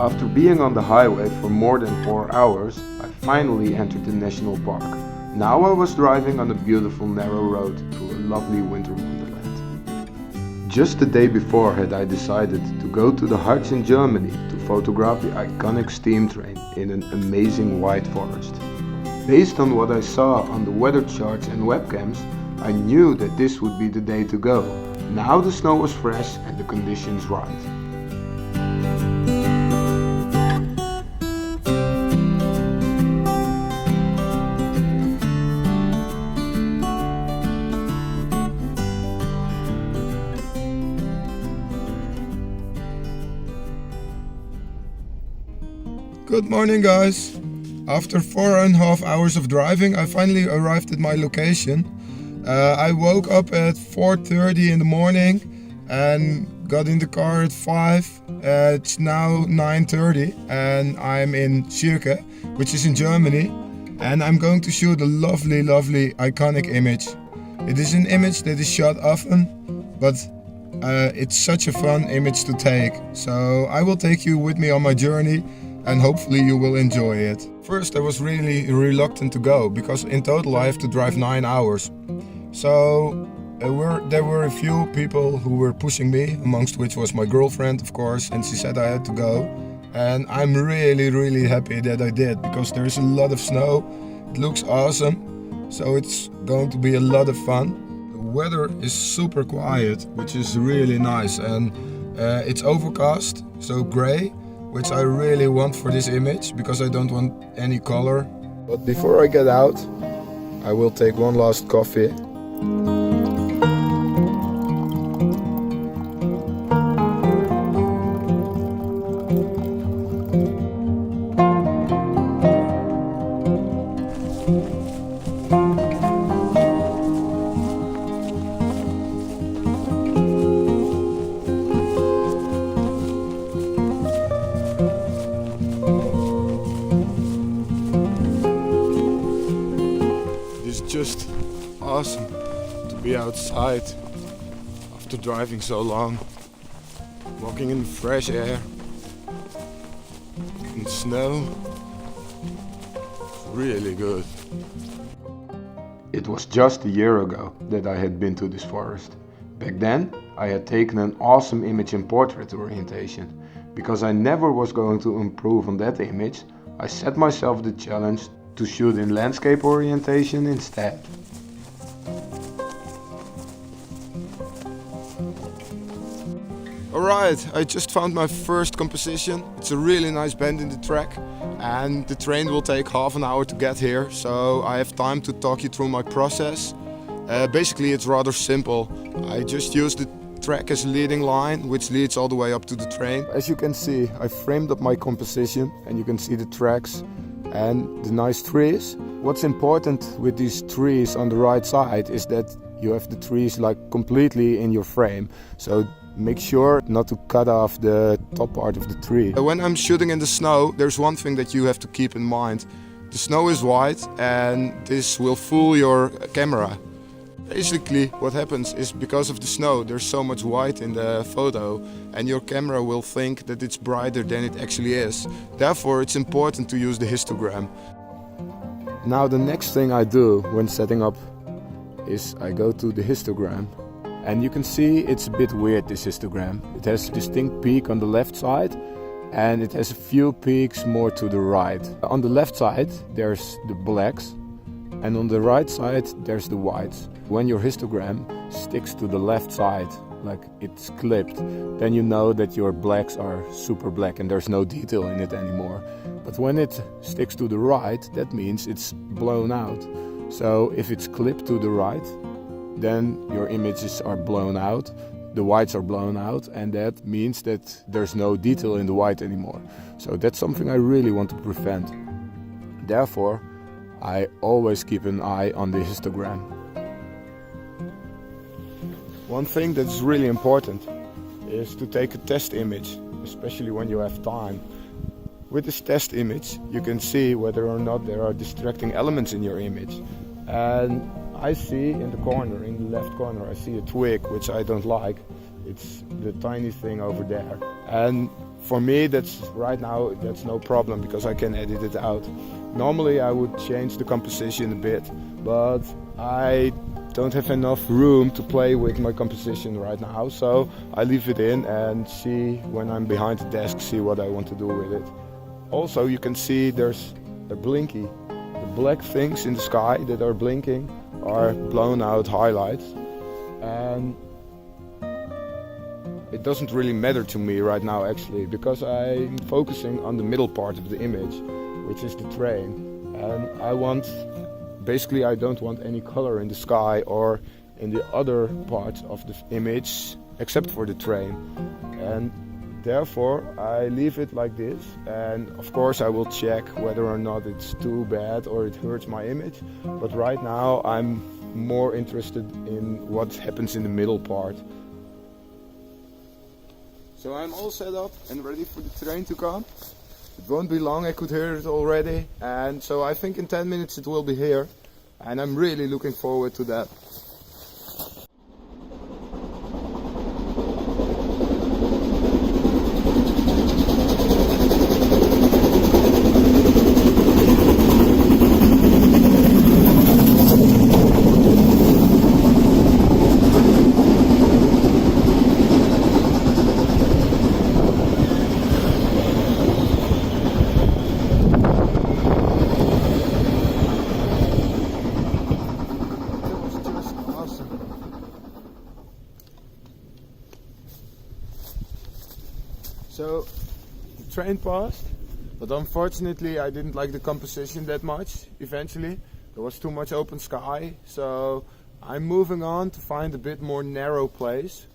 After being on the highway for more than 4 hours, I finally entered the national park. Now I was driving on a beautiful narrow road through a lovely winter wonderland. Just the day before had I decided to go to the Harz in Germany to photograph the iconic steam train in an amazing white forest. Based on what I saw on the weather charts and webcams, I knew that this would be the day to go. Now the snow was fresh and the conditions right. Good morning, guys. After 4.5 hours of driving, I finally arrived at my location. I woke up at 4:30 in the morning and got in the car at 5. It's now 9:30 and I'm in Schirke, which is in Germany. And I'm going to shoot a lovely, iconic image. It is an image that is shot often, but it's such a fun image to take. So I will take you with me on my journey and hopefully you will enjoy it. First, I was really reluctant to go because in total I have to drive 9 hours. So there were a few people who were pushing me, amongst which was my girlfriend, of course, and she said I had to go. And I'm really happy that I did because there's a lot of snow. It looks awesome, so it's going to be a lot of fun. The weather is super quiet, which is really nice, and it's overcast, so gray, which I really want for this image because I don't want any color. But before I get out, I will take one last coffee. Just awesome to be outside after driving so long, walking in the fresh air, in snow. It's really good. It was just a year ago that I had been to this forest. Back then, I had taken an awesome image in portrait orientation. Because I never was going to improve on that image, I set myself the challenge to shoot in landscape orientation instead. Alright, I just found my first composition. It's a really nice bend in the track and the train will take half an hour to get here, so I have time to talk you through my process. Basically it's rather simple. I just use the track as a leading line, which leads all the way up to the train. As you can see, I framed up my composition and you can see the tracks and the nice trees. What's important with these trees on the right side is that you have the trees like completely in your frame. So make sure not to cut off the top part of the tree. When I'm shooting in the snow, there's one thing that you have to keep in mind. The snow is white and this will fool your camera. Basically what happens is because of the snow there's so much white in the photo and your camera will think that it's brighter than it actually is. Therefore it's important to use the histogram. Now the next thing I do when setting up is I go to the histogram. And you can see it's a bit weird, this histogram. It has a distinct peak on the left side and it has a few peaks more to the right. On the left side there's the blacks and on the right side there's the whites. When your histogram sticks to the left side, like it's clipped, then you know that your blacks are super black and there's no detail in it anymore. But when it sticks to the right, that means it's blown out. So if it's clipped to the right, then your images are blown out, the whites are blown out, and that means that there's no detail in the white anymore. So that's something I really want to prevent. Therefore, I always keep an eye on the histogram. One thing that's really important is to take a test image, especially when you have time. With this test image, you can see whether or not there are distracting elements in your image. And I see in the corner, in the left corner, I see a twig which I don't like. It's the tiny thing over there. And for me, that's right now, that's no problem because I can edit it out. Normally I would change the composition a bit, but I don't have enough room to play with my composition right now, so I leave it in and see when I'm behind the desk, see what I want to do with it. Also, you can see there's a blinky. The black things in the sky that are blinking are blown out highlights, and it doesn't really matter to me right now actually, because I'm focusing on the middle part of the image, which is the train, and basically I don't want any color in the sky or in the other parts of the image except for the train, and therefore I leave it like this. And of course I will check whether or not it's too bad or it hurts my image, but right now I'm more interested in what happens in the middle part. So I'm all set up and ready for the train to come. It won't be long, I could hear it already, and so I think in 10 minutes it will be here, and I'm really looking forward to that. So the train passed, but unfortunately I didn't like the composition that much eventually. There was too much open sky, so I'm moving on to find a bit more narrow place.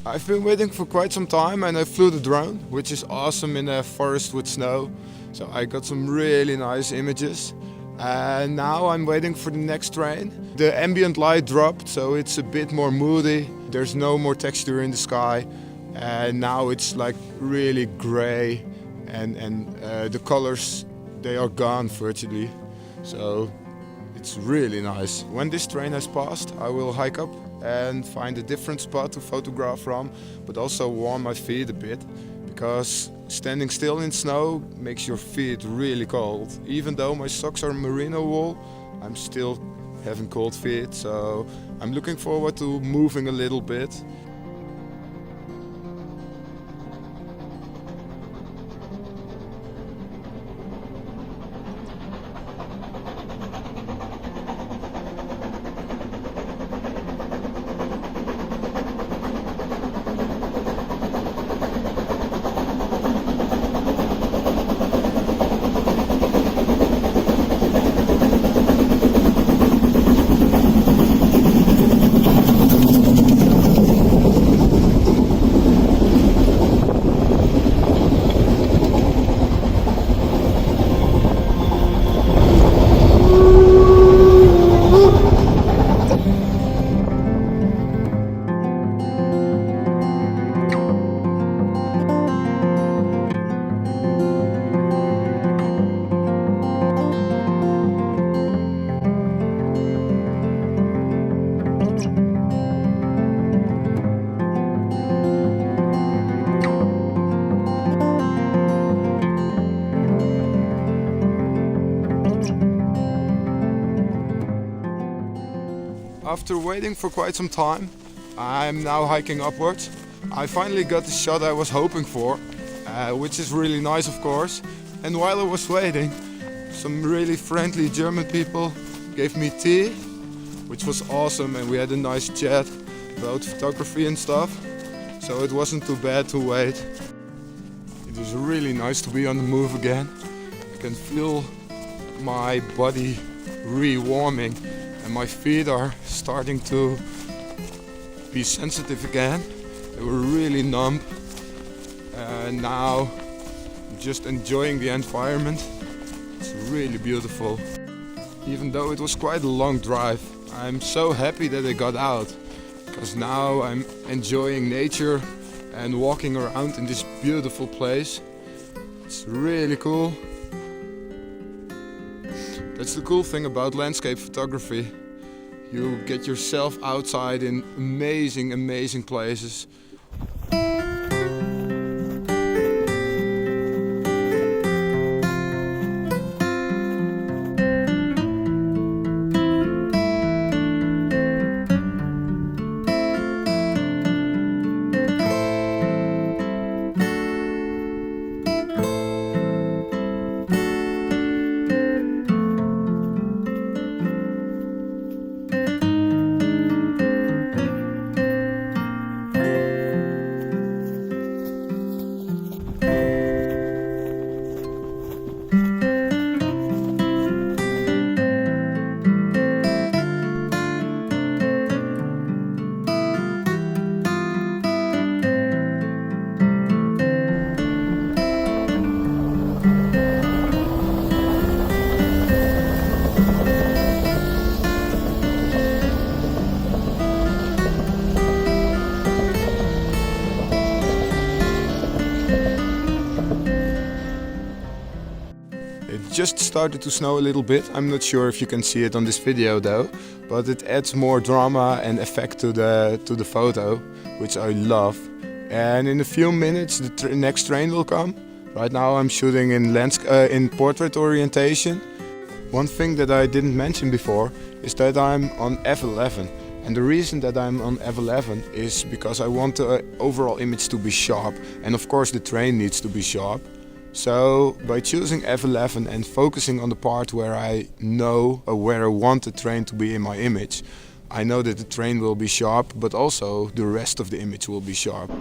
I've been waiting for quite some time and I flew the drone, which is awesome in a forest with snow. So I got some really nice images. And now I'm waiting for the next train. The ambient light dropped, so it's a bit more moody. There's no more texture in the sky. And now it's like really gray, and the colors, they are gone virtually. So it's really nice. When this train has passed, I will hike up and find a different spot to photograph from, but also warm my feet a bit, because standing still in snow makes your feet really cold. Even though my socks are merino wool, I'm still having cold feet, so I'm looking forward to moving a little bit. After waiting for quite some time, I'm now hiking upwards. I finally got the shot I was hoping for, which is really nice, of course. And while I was waiting, some really friendly German people gave me tea, which was awesome, and we had a nice chat about photography and stuff. So it wasn't too bad to wait. It was really nice to be on the move again. I can feel my body re-warming, and my feet are starting to be sensitive again. They were really numb. And now I'm just enjoying the environment. It's really beautiful. Even though it was quite a long drive, I'm so happy that I got out, because now I'm enjoying nature and walking around in this beautiful place. It's really cool. That's the cool thing about landscape photography. You get yourself outside in amazing, amazing places. It just started to snow a little bit. I'm not sure if you can see it on this video though, but it adds more drama and effect to the photo, which I love. And in a few minutes the next train will come. Right now I'm shooting in portrait orientation. One thing that I didn't mention before is that I'm on f11. And the reason that I'm on f11 is because I want the overall image to be sharp. And of course the train needs to be sharp. So by choosing f11 and focusing on the part where I know or where I want the train to be in my image, I know that the train will be sharp, but also the rest of the image will be sharp.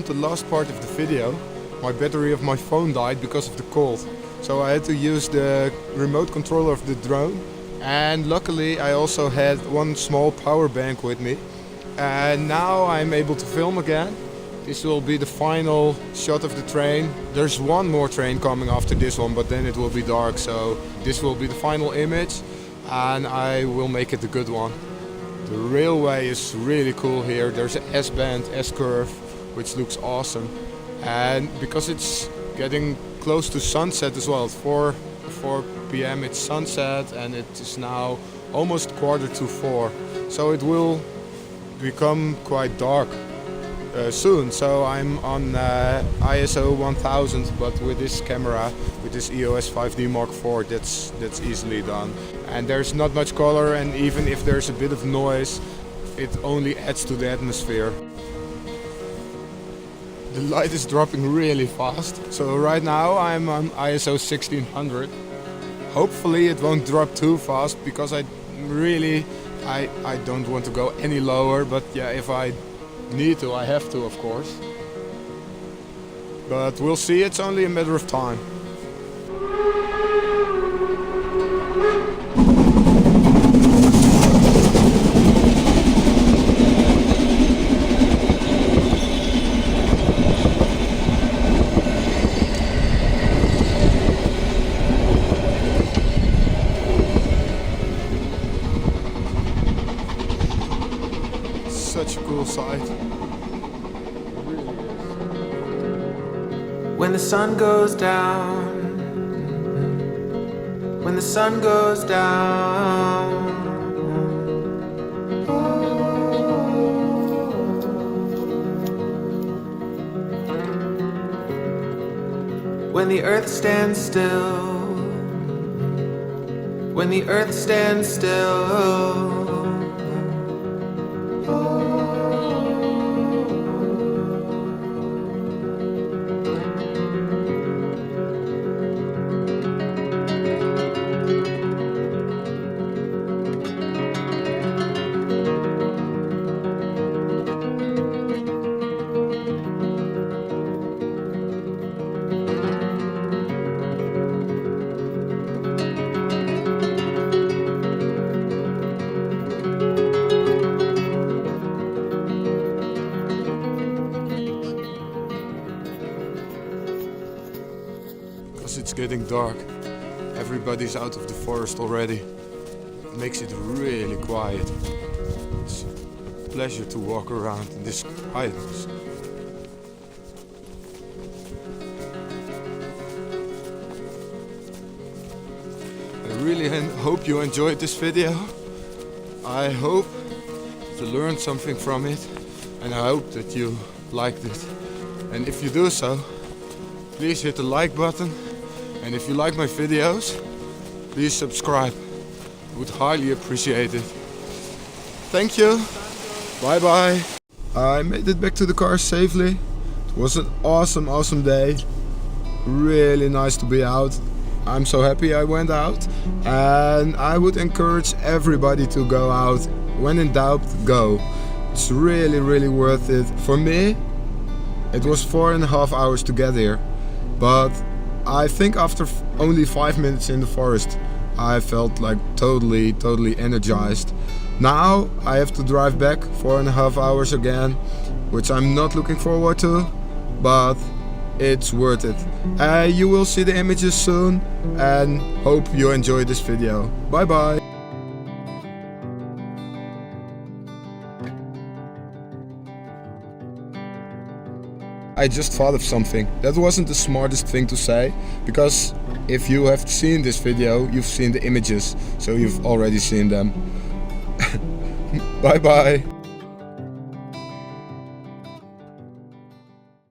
filmed the last part of the video, my battery of my phone died because of the cold. So I had to use the remote controller of the drone, and luckily I also had one small power bank with me. And now I'm able to film again. This will be the final shot of the train. There's one more train coming after this one, but then it will be dark, so this will be the final image and I will make it a good one. The railway is really cool here. There's an S-band, S-curve, which looks awesome. And because it's getting close to sunset as well, at 4 p.m. it's sunset and it is now almost 3:45. So it will become quite dark soon. So I'm on ISO 1000, but with this camera, with this EOS 5D Mark IV, that's easily done. And there's not much color, and even if there's a bit of noise, it only adds to the atmosphere. The light is dropping really fast. So right now I'm on ISO 1600. Hopefully it won't drop too fast, because I don't want to go any lower, but yeah, if I need to, I have to, of course. But we'll see, it's only a matter of time. Such a cool sight. It really is. When the sun goes down, when the sun goes down, when the earth stands still, when the earth stands still. It's getting dark. Everybody's out of the forest already. It makes it really quiet. It's a pleasure to walk around in this quietness. I really hope you enjoyed this video. I hope you learned something from it, and I hope that you liked it. And if you do so, please hit the like button. And if you like my videos, please subscribe. I would highly appreciate it. Thank you. Bye bye. I made it back to the car safely. It was an awesome day. Really nice to be out. I'm so happy I went out. And I would encourage everybody to go out. When in doubt, go. It's really worth it. For me, it was 4.5 hours to get here. But I think after only 5 minutes in the forest, I felt like totally energized. Now I have to drive back 4.5 hours again, which I'm not looking forward to, but it's worth it. You will see the images soon, and hope you enjoy this video. Bye bye. I just thought of something. That wasn't the smartest thing to say, because if you have seen this video, you've seen the images, so you've already seen them. Bye bye.